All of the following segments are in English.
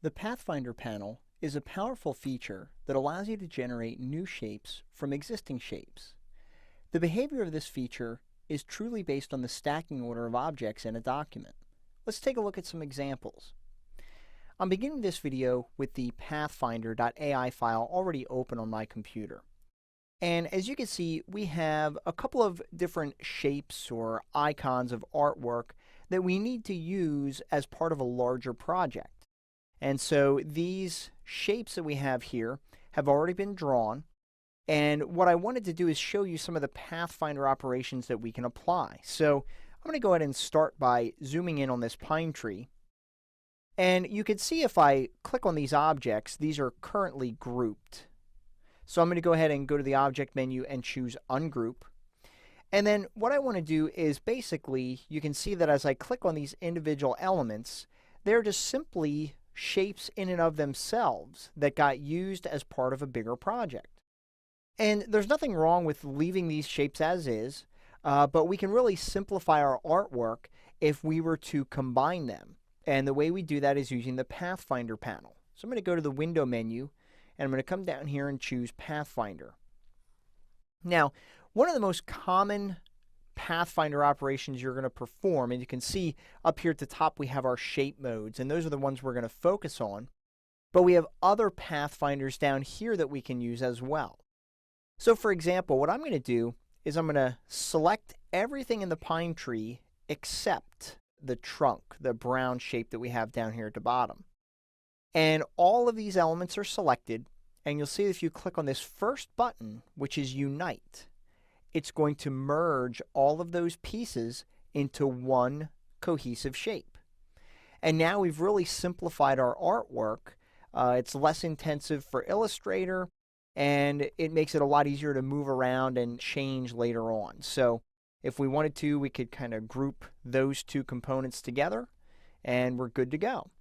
The Pathfinder panel is a powerful feature that allows you to generate new shapes from existing shapes. The behavior of this feature is truly based on the stacking order of objects in a document. Let's take a look at some examples. I'm beginning this video with the Pathfinder.ai file already open on my computer. And as you can see, we have a couple of different shapes or icons of artwork that we need to use as part of a larger project. And so these shapes that we have here have already been drawn. And what I wanted to do is show you some of the Pathfinder operations that we can apply. So I'm going to go ahead and start by zooming in on this pine tree. And you can see if I click on these objects, these are currently grouped. So I'm going to go ahead and go to the object menu and choose ungroup. And then what I want to do is basically, you can see that as I click on these individual elements, they're just simply shapes in and of themselves that got used as part of a bigger project. And there's nothing wrong with leaving these shapes as is, but we can really simplify our artwork if we were to combine them. And the way we do that is using the Pathfinder panel. So I'm going to go to the window menu, and I'm going to come down here and choose Pathfinder. Now, one of the most common Pathfinder operations you're going to perform, and you can see up here at the top we have our shape modes, and those are the ones we're going to focus on. But we have other Pathfinders down here that we can use as well. So for example, what I'm going to do is I'm going to select everything in the pine tree except the trunk, the brown shape that we have down here at the bottom. And all of these elements are selected, and you'll see if you click on this first button, which is Unite, it's going to merge all of those pieces into one cohesive shape. And now we've really simplified our artwork. It's less intensive for Illustrator, and it makes it a lot easier to move around and change later on. So if we wanted to, we could kind of group those two components together, and we're good to go.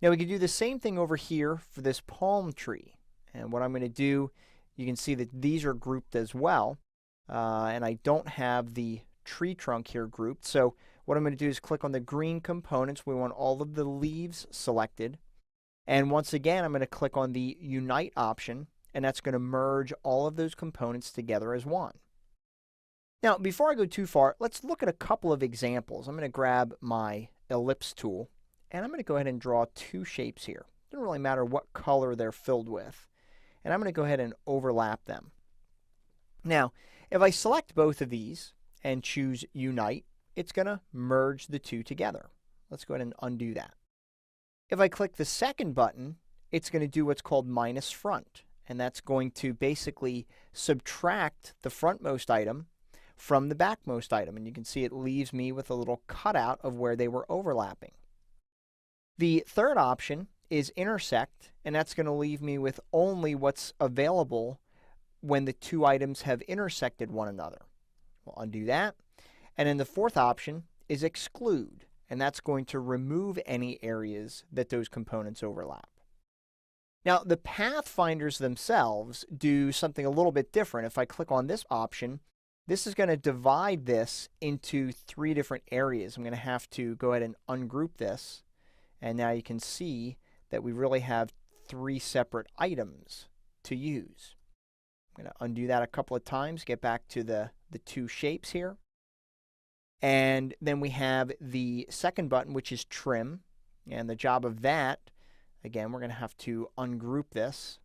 Now we could do the same thing over here for this palm tree. And what I'm going to do, you can see that these are grouped as well. And I don't have the tree trunk here grouped. So what I'm going to do is click on the green components. We want all of the leaves selected. And once again, I'm going to click on the Unite option, and that's going to merge all of those components together as one. Now, before I go too far, let's look at a couple of examples. I'm going to grab my ellipse tool, and I'm going to go ahead and draw two shapes here. It doesn't really matter what color they're filled with. And I'm going to go ahead and overlap them. Now, if I select both of these and choose Unite, it's going to merge the two together. Let's go ahead and undo that. If I click the second button, it's going to do what's called minus front. And that's going to basically subtract the frontmost item from the backmost item. And you can see it leaves me with a little cutout of where they were overlapping. The third option is intersect, and that's going to leave me with only what's available when the two items have intersected one another. We'll undo that. And then the fourth option is exclude, and that's going to remove any areas that those components overlap. Now, the Pathfinders themselves do something a little bit different. If I click on this option, this is going to divide this into three different areas. I'm going to have to go ahead and ungroup this, and now you can see that we really have three separate items to use. I'm going to undo that a couple of times, get back to the two shapes here. And then we have the second button, which is trim. And the job of that, again, we're going to have to ungroup this.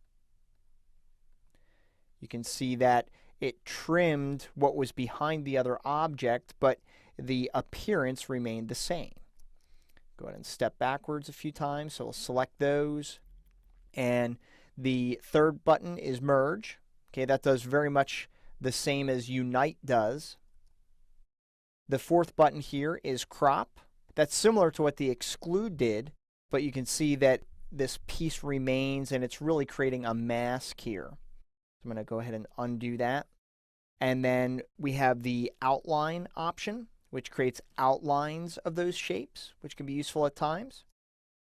You can see that it trimmed what was behind the other object, but the appearance remained the same. Go ahead and step backwards a few times. So we'll select those. And the third button is merge. Okay, that does very much the same as Unite does. The fourth button here is crop. That's similar to what the exclude did, but you can see that this piece remains and it's really creating a mask here. I'm going to go ahead and undo that. And then we have the outline option, which creates outlines of those shapes, which can be useful at times.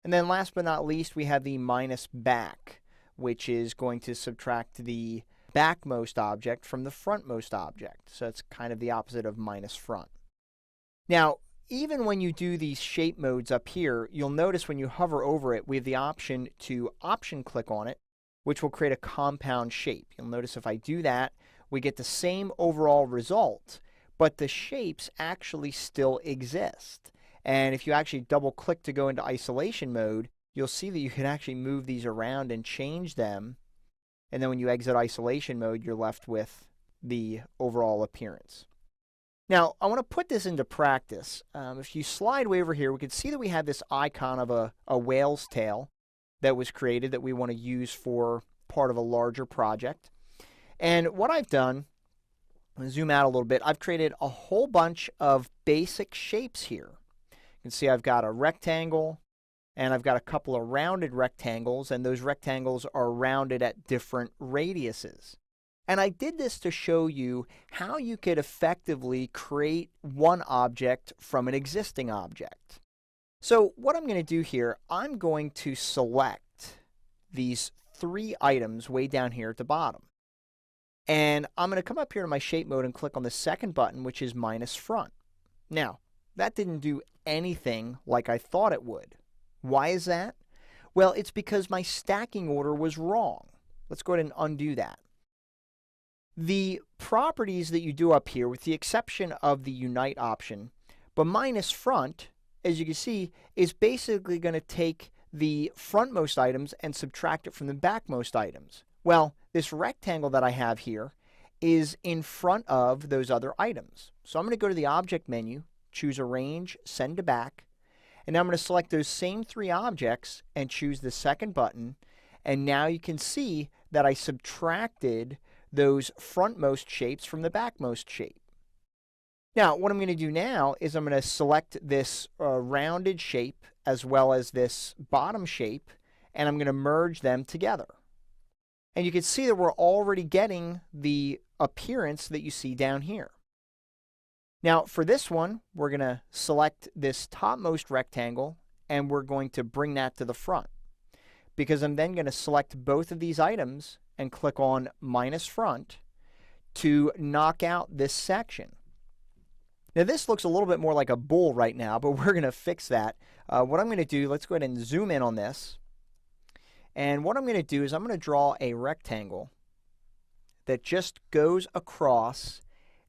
And then last but not least, we have the minus back, which is going to subtract the backmost object from the frontmost object. So it's kind of the opposite of minus front. Now, even when you do these shape modes up here, you'll notice when you hover over it, we have the option to option click on it, which will create a compound shape. You'll notice if I do that, we get the same overall result, but the shapes actually still exist. And if you actually double click to go into isolation mode, you'll see that you can actually move these around and change them. And then when you exit isolation mode, you're left with the overall appearance. Now, I want to put this into practice. If you slide way over here, we can see that we have this icon of a whale's tail that was created that we want to use for part of a larger project. And what I've done, I'm going to zoom out a little bit, I've created a whole bunch of basic shapes here. You can see I've got a rectangle, and I've got a couple of rounded rectangles, and those rectangles are rounded at different radiuses. And I did this to show you how you could effectively create one object from an existing object. So what I'm going to do here, I'm going to select these 3 items way down here at the bottom. And I'm going to come up here to my shape mode and click on the second button, which is minus front. Now, that didn't do anything like I thought it would. Why is that? Well, it's because my stacking order was wrong. Let's go ahead and undo that. The properties that you do up here, with the exception of the unite option, but minus front, as you can see, is basically going to take the frontmost items and subtract it from the backmost items. Well, this rectangle that I have here is in front of those other items. So I'm going to go to the object menu, choose arrange, send to back, and now I'm going to select those same 3 objects and choose the second button, and now you can see that I subtracted those frontmost shapes from the backmost shape. Now, what I'm going to do now is I'm going to select this rounded shape as well as this bottom shape, and I'm going to merge them together. And you can see that we're already getting the appearance that you see down here. Now, for this one, we're going to select this topmost rectangle, and we're going to bring that to the front, because I'm then going to select both of these items and click on minus front to knock out this section. Now this looks a little bit more like a bull right now, but we're going to fix that. What I'm going to do, let's go ahead and zoom in on this. And what I'm going to do is I'm going to draw a rectangle that just goes across,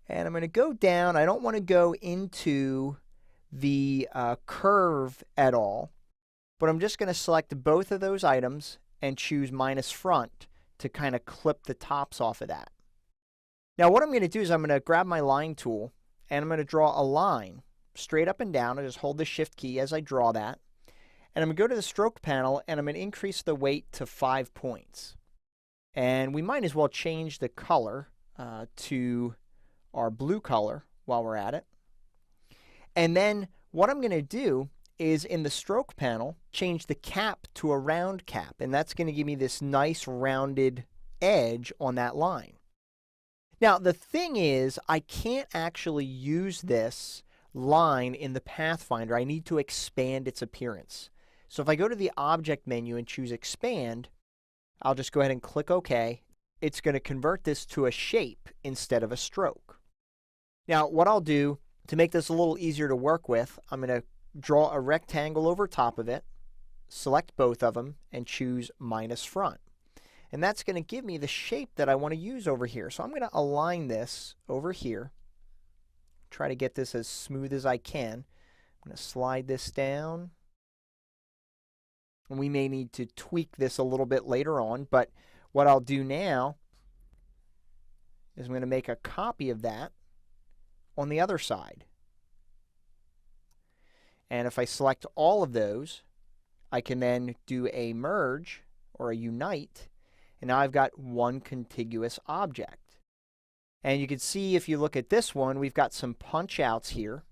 and I'm going to go down. I don't want to go into the curve at all, but I'm just going to select both of those items and choose minus front to kind of clip the tops off of that. Now what I'm going to do is I'm going to grab my line tool, and I'm going to draw a line straight up and down. I just hold the shift key as I draw that. And I'm going to go to the stroke panel, and I'm going to increase the weight to 5 points. And we might as well change the color to our blue color while we're at it. And then what I'm going to do is in the stroke panel, change the cap to a round cap. And that's going to give me this nice rounded edge on that line. Now, the thing is, I can't actually use this line in the Pathfinder. I need to expand its appearance. So if I go to the object menu and choose expand, I'll just go ahead and click OK. It's going to convert this to a shape instead of a stroke. Now, what I'll do to make this a little easier to work with, I'm going to draw a rectangle over top of it, select both of them, and choose minus front. And that's going to give me the shape that I want to use over here. So I'm going to align this over here, try to get this as smooth as I can. I'm going to slide this down. And we may need to tweak this a little bit later on, but what I'll do now is I'm going to make a copy of that on the other side. And if I select all of those, I can then do a merge or a unite, and now I've got one contiguous object. And you can see if you look at this one, we've got some punch outs here.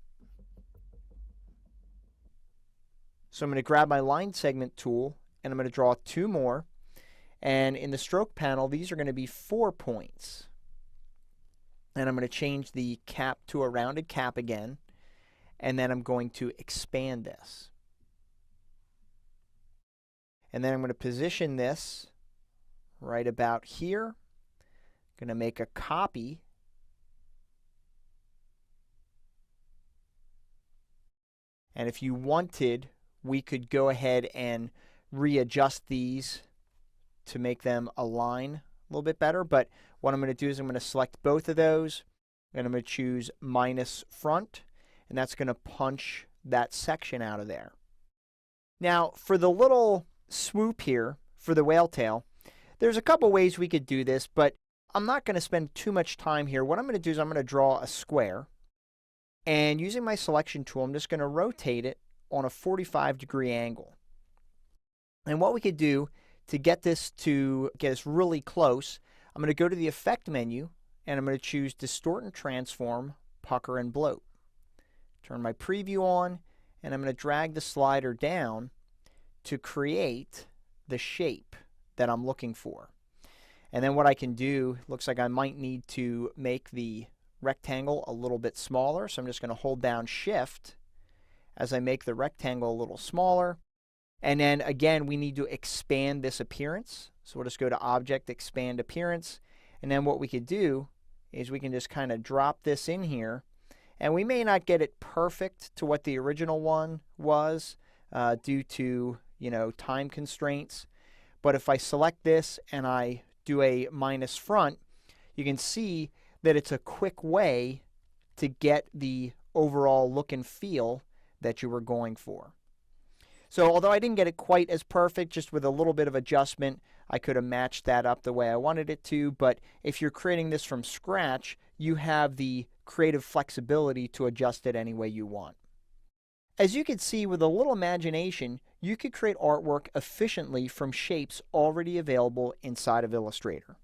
So I'm going to grab my line segment tool, and I'm going to draw 2 more. And in the stroke panel, these are going to be 4 points. And I'm going to change the cap to a rounded cap again. And then I'm going to expand this. And then I'm going to position this right about here. I'm going to make a copy. And if you wanted, we could go ahead and readjust these to make them align a little bit better. But what I'm going to do is I'm going to select both of those, and I'm going to choose minus front, and that's going to punch that section out of there. Now, for the little swoop here, for the whale tail, there's a couple ways we could do this, but I'm not going to spend too much time here. What I'm going to do is I'm going to draw a square, and using my selection tool, I'm just going to rotate it on a 45-degree angle. And what we could do to get this really close, I'm going to go to the Effect menu, and I'm going to choose Distort and Transform, Pucker and Bloat. Turn my preview on, and I'm going to drag the slider down to create the shape that I'm looking for. And then what I can do, looks like I might need to make the rectangle a little bit smaller, so I'm just going to hold down Shift as I make the rectangle a little smaller. And then again, we need to expand this appearance. So we'll just go to Object, Expand Appearance. And then what we could do is we can just kind of drop this in here. And we may not get it perfect to what the original one was due to, time constraints. But if I select this and I do a minus front, you can see that it's a quick way to get the overall look and feel that you were going for. So although I didn't get it quite as perfect, just with a little bit of adjustment, I could have matched that up the way I wanted it to. But if you're creating this from scratch, you have the creative flexibility to adjust it any way you want. As you can see, with a little imagination, you could create artwork efficiently from shapes already available inside of Illustrator.